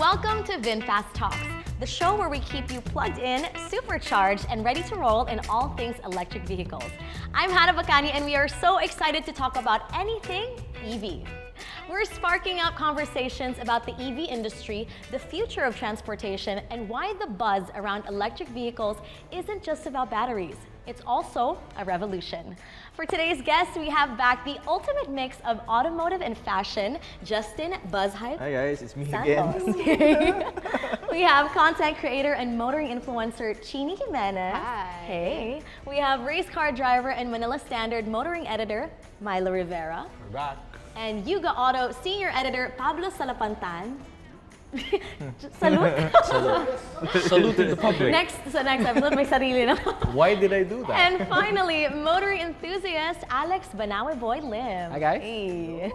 Welcome to VinFast Talks, the show where we keep you plugged in, supercharged, and ready to roll in all things electric vehicles. I'm Bacani, and we are so excited to talk about anything EV. We're sparking up conversations about the EV industry, the future of transportation, and why the buzz around electric vehicles isn't just about batteries. It's also a revolution. For today's guest, we have back the ultimate mix of automotive and fashion, Justin Buzzhype. Hi guys, it's me Santos. again. We have content creator and motoring influencer Chenee. Hi. Hey. We have race car driver and Manila Standard motoring editor Milo Rivera. We're back. And YugaAuto senior editor Pablo Salapantan. Salute. Salute to the public. Next episode, may sarili na. Why did I do that? And finally, motoring enthusiast Alex BanaweBoy Lim. Hi guys. Hey.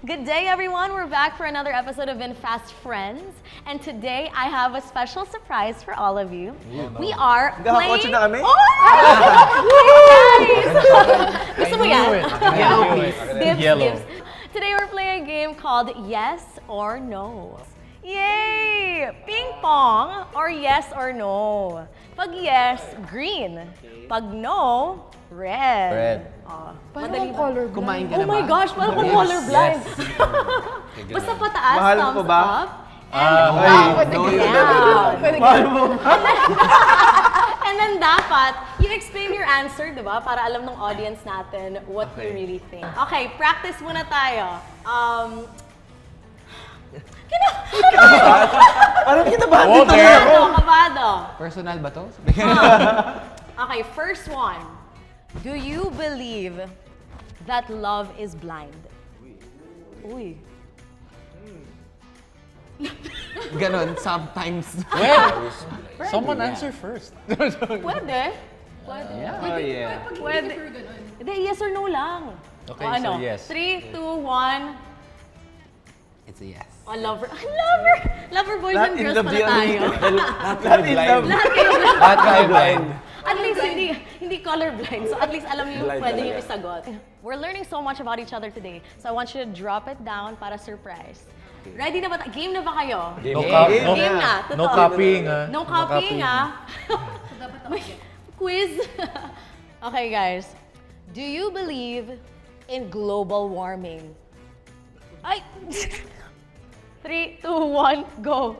Good day everyone, we're back for another episode of VinFast Friends. And today I have a special surprise for all of you. We are Nagkakakotse playing... na kami? Guys! Gusto mo yan? Yellow, please. Dips. Today we're playing a game called Yes or No. Yay! Ping pong or yes or no. Pag yes, green. Pag no, red. Red. Madali ba? colorblind. Kumain ka Oh na my ba? gosh, parang kung colorblind. Basta pataas, Mahal mo thumbs pa ba? up. And Mahal mo ba? And then dapat, you explain your answer, di ba? Para alam ng audience natin what you really think. Okay, practice muna tayo. Parang kinabahan Oh, dito there. ako. Kabado. Personal ba to? Okay, first one. Do you believe that love is blind? Uy. Ganon, sometimes. Someone answer first. Pwede. Oh yeah. Pwede. Hindi, yes or no lang. Okay, O, ano? so yes. 3, 2, 1. It's a yes. Oh, lover boys Lahat and in girls love pala yan. tayo. Lahat in love. Lahat kayo Lahat kayo blind. At least hindi colorblind. So at least alam niyo yung pwede niyo isagot. We're learning so much about each other today. So I want you to drop it down para surprise. Ready na ba? Game na ba kayo? No Game na. No totoo. copying, ha? No copying, ah. May quiz. Okay, guys. Do you believe in global warming? Ay! 3, 2, 1, go!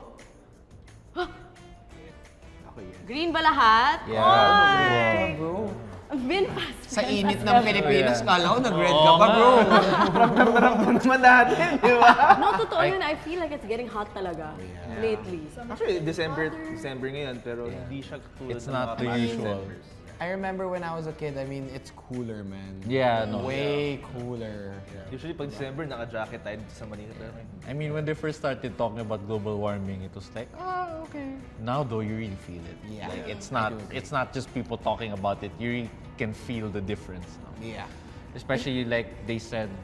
Green ba lahat? Yeah. Oy! Bro. VinFast. Sa init ng Pilipinas, kala ko nag-red ka pa, bro. Ramdam naman natin, di ba? No, totoo yun. I feel like it's getting hot talaga lately. Actually, December ngayon, pero hindi siya katulad It's ng not mga the past usual. Decembers. I remember when I was a kid, I mean, it's cooler, man. Yeah, no. Way cooler. Usually, pag December, naka-jacket tayo dito sa Manila. I mean, when they first started talking about global warming, it was like, oh, okay. Now, though, you really feel it. Yeah. Like, it's I not, do agree. it's not just people talking about it. You really can feel the difference now. Yeah. Especially like they said,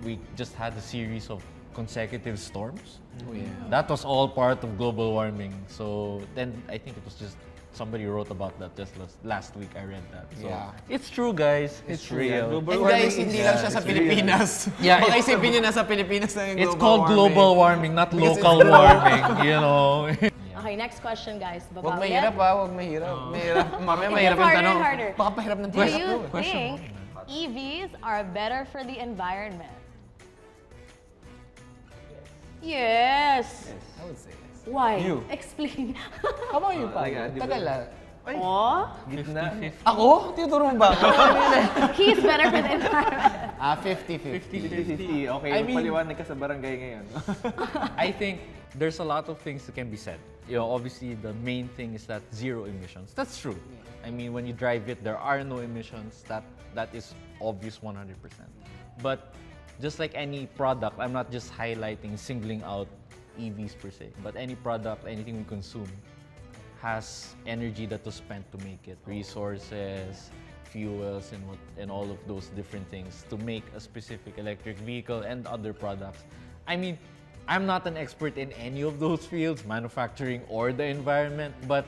we just had a series of consecutive storms. Oh, yeah. That was all part of global warming. So then I think it was just somebody wrote about that just last week. I read that. So Yeah. it's true, guys. It's true, yeah. real. Global And warming guys, is- hindi lang siya sa it's Pilipinas. Yeah, Baka it's- isipin nyo nasa Pilipinas na yung It's called global warming, not Because local it's- warming. You know. Okay, next question, guys. Baba Huwag ulit. mahirap ha, huwag mahirap. Mahirap. Mamaya It mahirap gets yung harder tanong. and harder. Baka pahirap ng Do question. you think EVs are better for the environment? Yes. I would say yes. Why? You. Explain. How about you, Like, Pablo? di ba- Tagal ah. Oh, Gitna. Ako? Tinuturo mo ba ako? he's better for the environment. 50-50. 50-50. Okay, I mean- paliwanag ka sa barangay ngayon. I think there's a lot of things that can be said. You know, obviously the main thing is that zero emissions. That's true. I mean, when you drive it, there are no emissions. That is obvious 100%. But just like any product, I'm not just highlighting, singling out EVs per se, but any product, anything we consume has energy that was spent to make it, resources, fuels, and all of those different things to make a specific electric vehicle and other products. I mean, I'm not an expert in any of those fields, manufacturing or the environment, but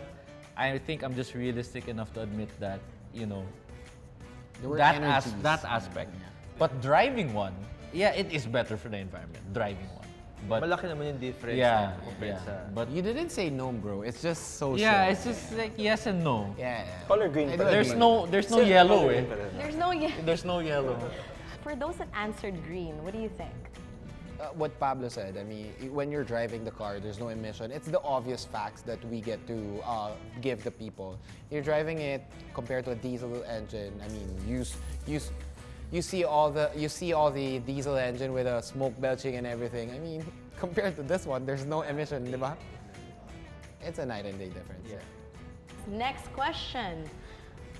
I think I'm just realistic enough to admit that, you know, There were that energies. aspect. Yeah. But driving one, yeah, it is better for the environment, driving one. But Malaki naman yung difference yeah, compared yeah. sa... But You didn't say no, bro. It's just social. yeah, it's just like yes and no. Yeah. Color green pa rin. There's no yellow eh. There's no yet. There's no yellow. For those that answered green, what do you think? What Pablo said, I mean, when you're driving the car, there's no emission. It's the obvious facts that we get to give the people. You're driving it compared to a diesel engine. I mean, you see all the diesel engine with a smoke belching and everything. I mean, compared to this one, there's no emission, di ba? It's a night and day difference. Yeah. Next question.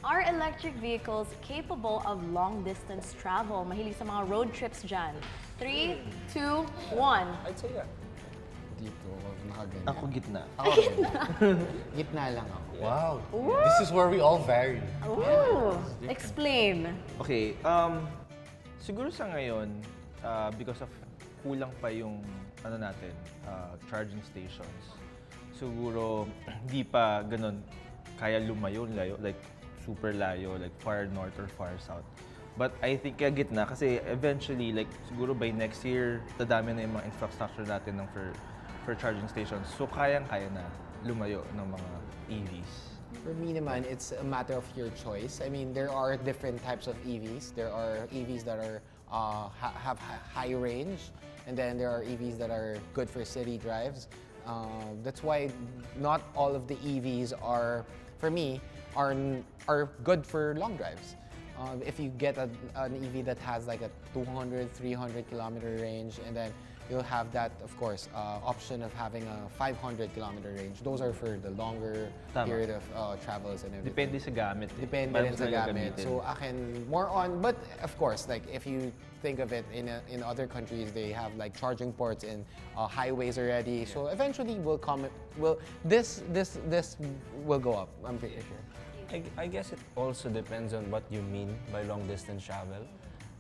Are electric vehicles capable of long distance travel? Mahilig sa mga road trips dyan. 3, 2, 1. I'd say yeah. Dito, nakaganyan. Ako gitna. Gitna lang ako. Wow. This is where we all vary. Ooh, explain. Okay, siguro sa ngayon, because of kulang pa yung charging stations, siguro hindi pa ganun kaya layo, like super layo, like far north or far south. But I think kaya gitna kasi eventually, like siguro by next year, dadami na yung mga infrastructure natin for charging stations. So kayang-kaya na lumayo ng mga EVs. For me naman, it's a matter of your choice. I mean, there are different types of EVs. There are EVs that are have high range, and then there are EVs that are good for city drives. That's why not all of the EVs are, for me, are good for long drives. If you get an EV that has like a 200, 300 kilometer range, and then you'll have that, of course, option of having a 500 kilometer range. Those are for the longer Tama. period of travels and everything. Depende sa gamit. Depende Paano rin sa talaga gamit. gamitin. So akin, more on, but of course, like if you think of it in other countries, they have like charging ports in highways already. So eventually this will go up, I'm pretty sure. I guess it also depends on what you mean by long distance travel.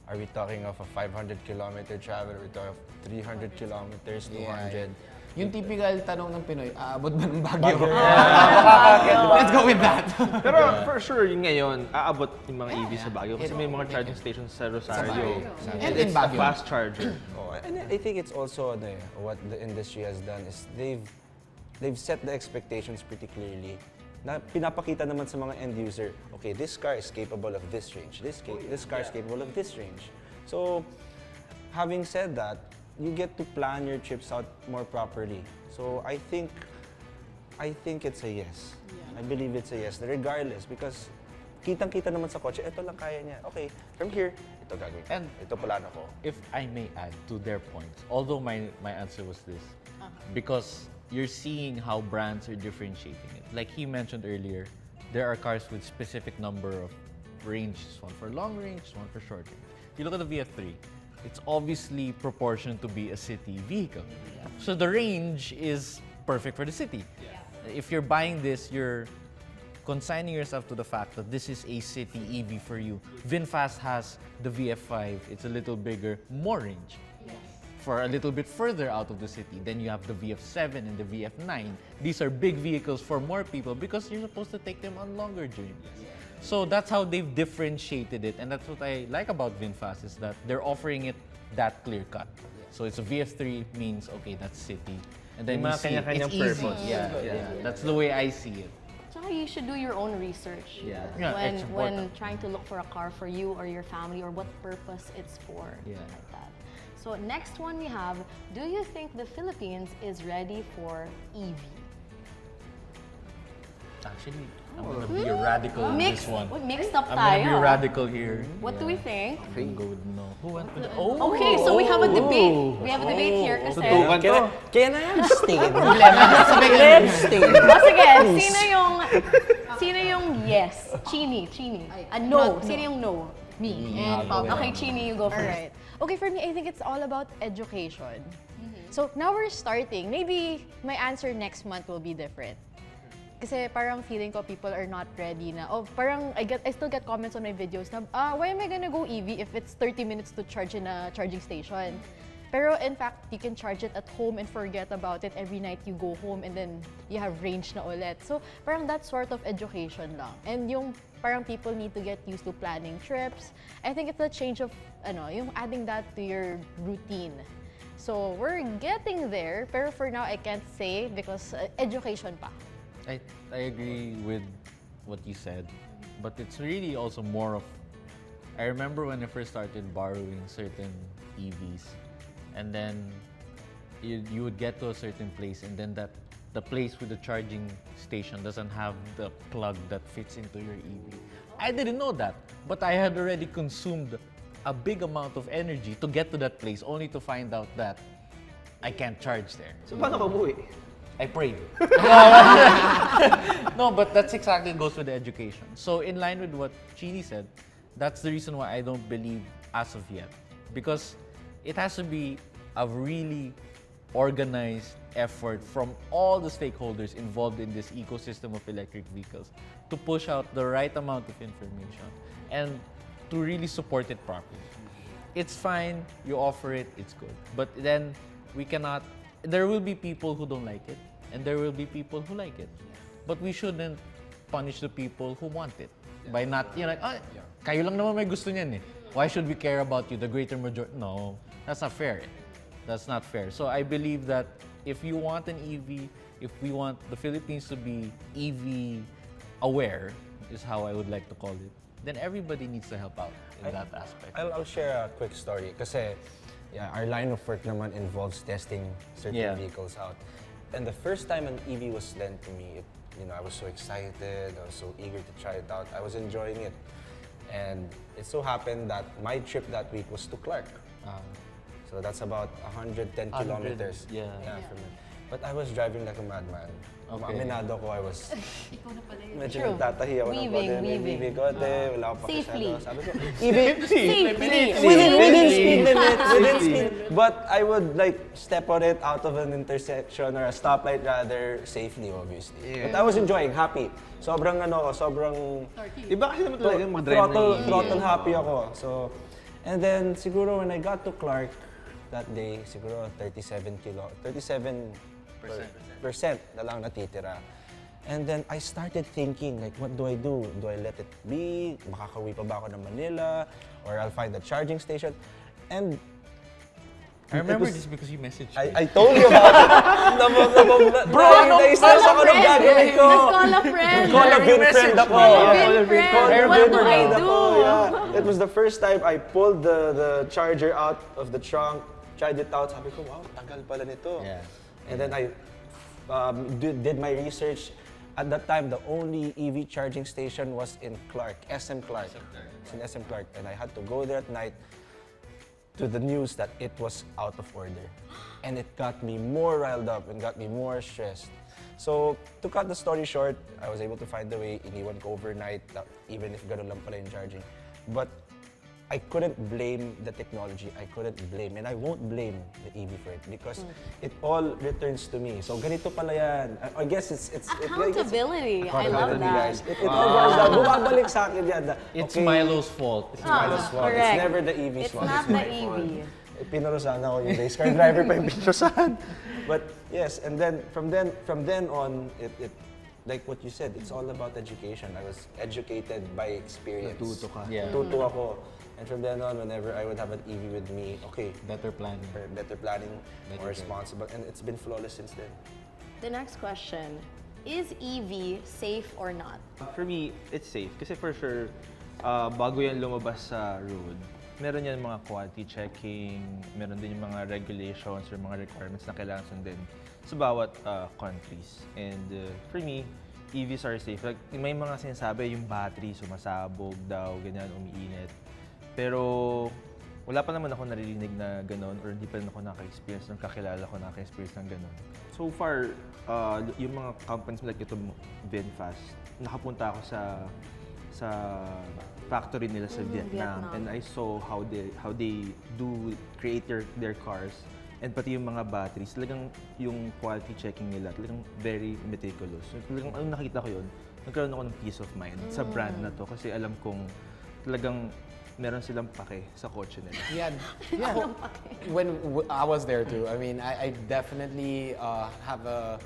Are we talking of a 500 kilometer travel? Are we talking of 300 kilometers, 200? Yung typical tanong ng Pinoy, aabot ba ng Baguio? Baguio. Let's go with that. Pero for sure, yung ngayon, aabot yung mga EV sa Baguio kasi may mga charging stations sa Rosario. And It's in a Baguio. fast charger. Oh, and I think it's also what the industry has done is they've set the expectations pretty clearly. Na pinapakita naman sa mga end user, okay, this car is capable of this range. This car is capable of this range. So, having said that, you get to plan your trips out more properly. So, I think it's a yes. I believe it's a yes, regardless, because kitang-kita naman sa kotse, ito lang kaya niya. Okay, from here, ito gagawin. And ito plano ko. if I may add to their points, although my answer was this, because you're seeing how brands are differentiating it. Like he mentioned earlier, there are cars with specific number of ranges, one for long range, one for short range. If you look at the VF3, it's obviously proportioned to be a city vehicle. So the range is perfect for the city. If you're buying this, you're consigning yourself to the fact that this is a city EV for you. VinFast has the VF5, it's a little bigger, more range. For a little bit further out of the city, then you have the VF7 and the VF9. These are big vehicles for more people because you're supposed to take them on longer journeys. So that's how they've differentiated it, and that's what I like about VinFast is that they're offering it that clear cut. So it's a VF3 means okay, that's city, and then Yung you mga see it, kanya-kanyang it's easy. purpose. Yeah. That's the way I see it. Tsaka you should do your own research Yeah, when it's when important. trying to look for a car for you or your family or what purpose it's for. Yeah. Like that. So next one we have, do you think the Philippines is ready for EV? Actually, I'm gonna be a radical in this one. Mixed up I'm gonna be tayo. radical here. What do we think? I'm gonna go with no. Who went with oh? Okay, so we have a debate. We have a debate here kasi... Tutukan to. Can I abstain? Abstain. Once again, sino yung yes? Chenee. No. Sino yung no? Me and Pablo. Okay, Chenee, you go first. Alright. Okay, for me, I think it's all about education. So now we're starting. Maybe my answer next month will be different. Kasi parang feeling ko people are not ready na. Oh, parang I still get comments on my videos na, why am I gonna go EV if it's 30 minutes to charge in a charging station? Pero in fact, you can charge it at home and forget about it every night you go home and then you have range na ulit. So parang that sort of education lang. And yung parang people need to get used to planning trips. I think it's a change of, yung adding that to your routine. So we're getting there, pero for now I can't say because education pa. I agree with what you said, but it's really also more of. I remember when I first started borrowing certain EVs, and then you would get to a certain place, and then the place with the charging station doesn't have the plug that fits into your EV. I didn't know that, but I had already consumed a big amount of energy to get to that place, only to find out that I can't charge there. So paano ka umuwi? I prayed. No, but that's exactly goes with the education. So in line with what Chenee said, that's the reason why I don't believe as of yet. Because it has to be a really organized effort from all the stakeholders involved in this ecosystem of electric vehicles to push out the right amount of information and to really support it properly. It's fine, you offer it, it's good. But then we cannot, there will be people who don't like it and there will be people who like it. But we shouldn't punish the people who want it by not, like, kayo lang naman may gusto niyan eh. Why should we care about you, the greater majority? No, that's not fair. That's not fair. So I believe that if you want an EV, if we want the Philippines to be EV aware, is how I would like to call it, then everybody needs to help out in that aspect. I'll share a quick story. Kasi our line of work naman involves testing certain vehicles out. And the first time an EV was lent to me, I was so excited, I was so eager to try it out. I was enjoying it. And it so happened that my trip that week was to Clark. So that's about 110 kilometers. Yeah. From it. But I was driving like a madman. Okay. Aminado ko, I was medyo True. nagtatahi ako ng Weaving. weaving kote, wala akong Safely. pakisabi. Sabi ko, even Safely. within speed limit, within speed. But I would like step on it out of an intersection or a stoplight rather safely, obviously. Yeah. But I was enjoying, happy. Sobrang sobrang Iba kasi naman talaga mag-drive na throttle happy ako. So, and then siguro when I got to Clark that day, siguro 37% na lang natitira. And then I started thinking, like, what do I do? Do I let it be? Makakauwi pa ba ako ng Manila? Or I'll find a charging station? And I remember this because you messaged me. I told you about it. Bro, na-stress ako ng gagawin ko. Call a friend. Call a VinFriend ako. VinFriend. What do I do? Yeah. It was the first time I pulled the charger out of the trunk, tried it out. Sabi ko, wow, tagal pala nito. Yeah. And then I did my research. At that time, the only EV charging station was in Clark, SM Clark. It's in SM Clark. And I had to go there at night to the news that it was out of order. And it got me more riled up and got me more stressed. So, to cut the story short, I was able to find a way, iniwan ko overnight, even if ganun lang pala yung charging. But I couldn't blame the technology. I couldn't blame, and I won't blame the EV for it because it all returns to me. So ganito pala yan. I guess it's Accountability. I love accountability, that. guys. It reverse that. Bumabalik sa akin yan. It's Milo's fault. It's Milo's fault. correct. It's never the EV's It's fault. not It's the my fault. EV. Pinurusahan ako yung race car driver pa yung pinurusahan. But yes, and then from then on, it like what you said, it's all about education. I was educated by experience. Natuto ka. Yeah. Natuto ako. And from then on, whenever I would have an EV with me, okay, Better planning. better planning, Better more responsible, and it's been flawless since then. The next question, is EV safe or not? For me, it's safe. Kasi for sure, bago yan lumabas sa road, meron yan mga quality checking, meron din yung mga regulations or mga requirements na kailangan sundin sa bawat countries. And for me, EVs are safe. Like, may mga sinasabi yung battery sumasabog daw, ganyan, umiinit. Pero wala pa naman ako naririnig na gano'n or hindi pa rin ako naka-experience ng kakilala ko naka-experience ng gano'n. So far, yung mga companies like ito, VinFast, nakapunta ako sa factory nila sa Vietnam, and I saw how they do create their cars, and pati yung mga batteries, talagang yung quality checking nila, talagang very meticulous. So, talagang nakita ko yun, nagkaroon ako ng peace of mind sa brand na to kasi alam kong talagang meron silang pake sa kotse nila. Yeah. When I was there too, I mean, I definitely have a,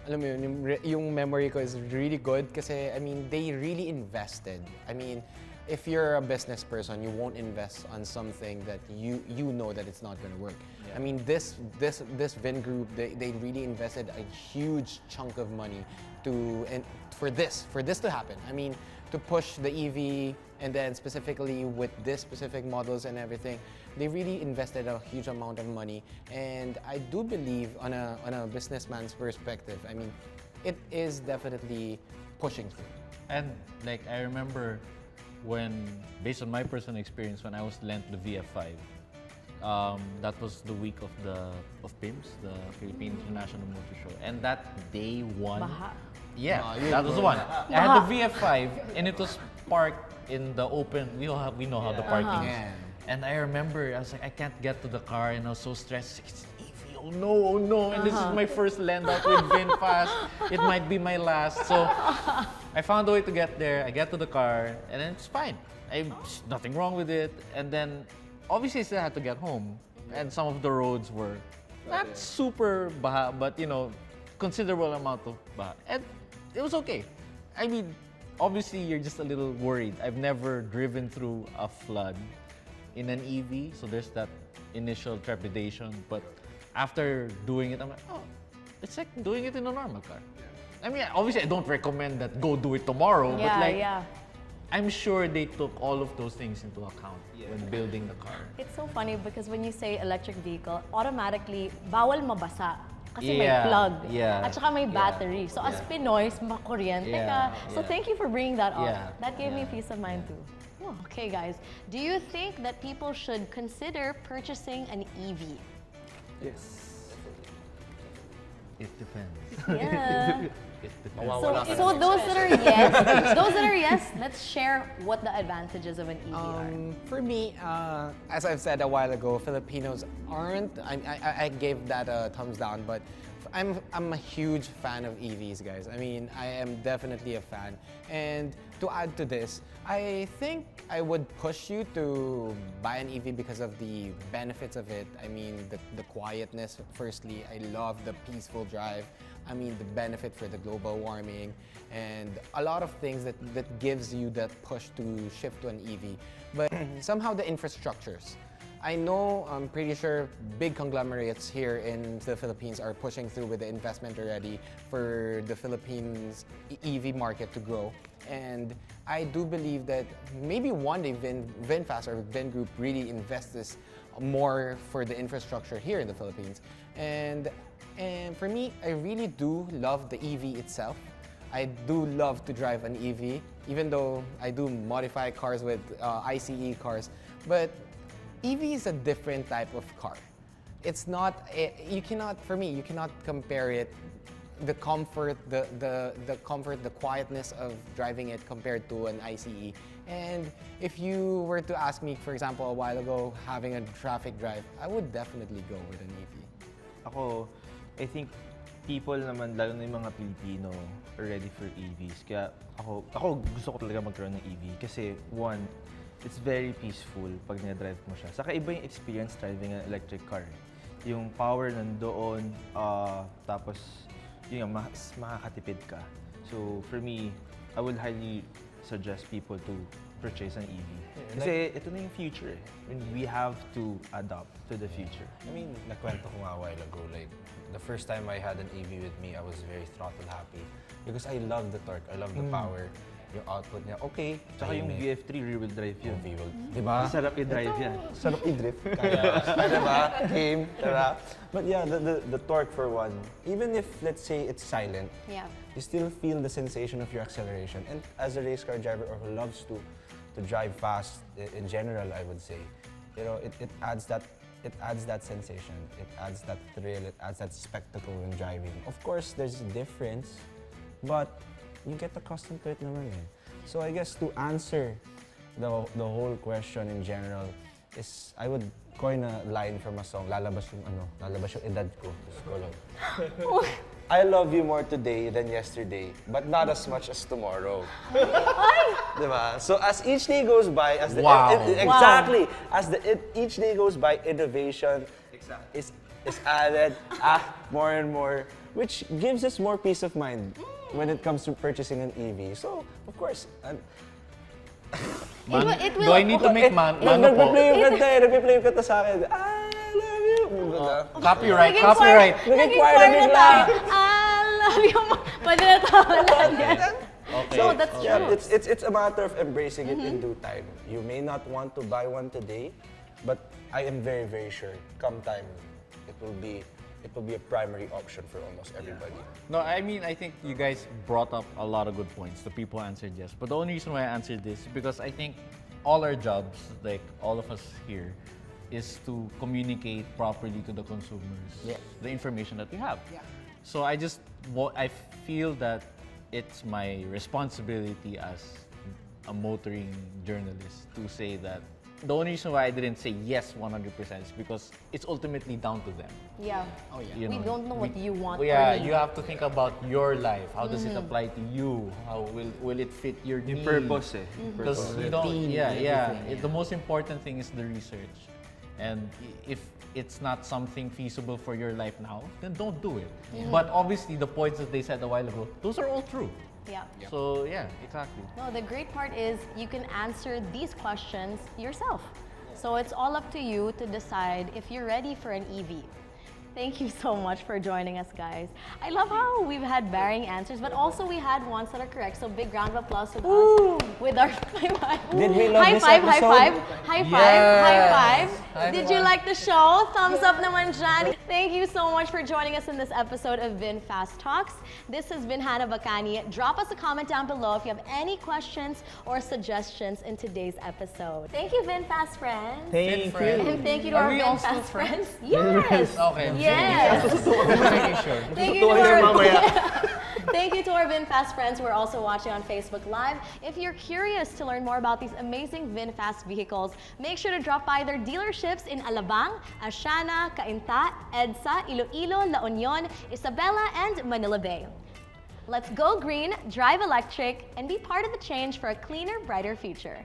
alam mo yun, yung memory ko is really good kasi, I mean, they really invested. I mean, if you're a business person, you won't invest on something that you know that it's not going to work. I mean, this Vin group, they really invested a huge chunk of money for this to happen. I mean, to push the EV, and then specifically with this specific models and everything, they really invested a huge amount of money. And I do believe on a businessman's perspective, I mean, it is definitely pushing through. And like I remember when, based on my personal experience, when I was lent the VF5, that was the week of PIMS, the Philippine International Motor Show, and that day one, yeah, that was the one. I had the VF5, and it was parked in the open. We know how the parking is. And I remember I was like, I can't get to the car, and I was so stressed. It's EV, oh no! And this is my first land out with VinFast. It might be my last. So I found a way to get there. I get to the car, and then it's fine. Nothing wrong with it. And then obviously I still had to get home, and some of the roads were not super baha, but considerable amount of baha. And it was okay. I mean, obviously you're just a little worried. I've never driven through a flood in an EV, so there's that initial trepidation. But after doing it, I'm like, oh, it's like doing it in a normal car. I mean, obviously I don't recommend that go do it tomorrow, but like, I'm sure they took all of those things into account when building the car. It's so funny because when you say electric vehicle, automatically, bawal mabasa. Kasi may plug. At saka may battery. So as Pinoys, makuryente ka. So thank you for bringing that up. That gave me peace of mind too. Oh, okay, guys. Do you think that people should consider purchasing an EV? Yes. It depends. Yeah. It depends. So those that are yes, let's share what the advantages of an EV are. For me, as I've said a while ago, Filipinos aren't. I gave that a thumbs down, but I'm a huge fan of EVs, guys. I mean, I am definitely a fan. And to add to this, I think I would push you to buy an EV because of the benefits of it. I mean, the quietness, firstly. I love the peaceful drive. I mean, the benefit for the global warming and a lot of things that gives you that push to shift to an EV. But somehow the infrastructures. I know, I'm pretty sure big conglomerates here in the Philippines are pushing through with the investment already for the Philippines EV market to grow. And I do believe that maybe one day VinFast or Vin Group really invests this more for the infrastructure here in the Philippines. And for me, I really do love the EV itself. I do love to drive an EV, even though I do modify cars with ICE cars. But EV is a different type of car. It's not, you cannot compare it, the comfort, the comfort, the quietness of driving it compared to an ICE. And if you were to ask me, for example, a while ago, having a traffic drive, I would definitely go with an EV. Ako, I think people naman, lalo na yung mga Pilipino, are ready for EVs. Kaya ako gusto ko talaga magkaroon ng EV. Kasi one, it's very peaceful pag na-drive mo siya. Saka iba yung experience driving an electric car. Yung power nandoon, tapos yun nga, makakatipid ka. So for me, I would highly suggest people to purchase an EV. Kasi ito na yung future. I mean, we have to adapt to the future. I mean, nakwento ko nga a while ago, like, the first time I had an EV with me, I was very throttle happy. Because I love the torque, I love the power, yung output niya. Okay. Tsaka yung VF3 rear-wheel drive yun. Diba? Sarap i-drive yan. Sarap i-drift. Kaya, diba? Game, diba? But yeah, the torque for one, even if, let's say, it's silent, you still feel the sensation of your acceleration. And as a race car driver or who loves to drive fast in general, I would say, it adds that sensation, it adds that thrill, it adds that spectacle when driving. Of course, there's a difference, but you get accustomed to it naman eh. So I guess to answer the whole question in general is I would coin a line from a song, lalabas yung edad ko. I love you more today than yesterday, but not as much as tomorrow. Diba? So as each day goes by, as the exactly as each day goes by, innovation is added, more and more, which gives us more peace of mind when it comes to purchasing an EV. So of course, It will. Do I need to make mano po? Nag-play yung kanta eh. Nag-play yung kanta sa akin. I love you. Copyright, Naging copyright. Naging choir choir na na bigla. tayo. I love you. Pwede na tawanan yan. Okay. So that's Yeah, true. it's a matter of embracing it in due time. You may not want to buy one today, but I am very, very sure come time it will be a primary option for almost everybody. No, I mean, I think you guys brought up a lot of good points. The people answered yes. But the only reason why I answered this is because I think all our jobs, like all of us here, is to communicate properly to the consumers the information that we have. Yeah. So I feel that it's my responsibility as a motoring journalist to say that the only reason why I didn't say yes 100% is because it's ultimately down to them. Yeah. Oh, yeah. You We don't know what you want Yeah, or need. you have to think about your life. How does it apply to you? How will it fit your Yung needs? purpose eh. Because you don't. Routine, Yeah, yeah. everything, The most important thing is the research, and if it's not something feasible for your life now, then don't do it. But obviously, the points that they said a while ago, those are all true. Yeah. So yeah, exactly. No, the great part is you can answer these questions yourself. So it's all up to you to decide if you're ready for an EV. Thank you so much for joining us, guys. I love how we've had varying answers, but also we had ones that are correct. So big round of applause with us. With our Did we love high this five, high episode? five, high five, high Yes. five. High Did you five. like the show? Thumbs up naman dyan. Thank you so much for joining us in this episode of VinFast Talks. This has been Hannah Bacani. Drop us a comment down below if you have any questions or suggestions in today's episode. Thank you, VinFast friends. Thank you. And thank you to Are our we also VinFast friends. friends? Yes. Okay. Yes. Making sure. Thank you to our Thank you to our VinFast friends who are also watching on Facebook Live. If you're curious to learn more about these amazing VinFast vehicles, make sure to drop by their dealerships in Alabang, Asiana, Cainta, EDSA, Iloilo, La Union, Isabela, and Manila Bay. Let's go green, drive electric, and be part of the change for a cleaner, brighter future.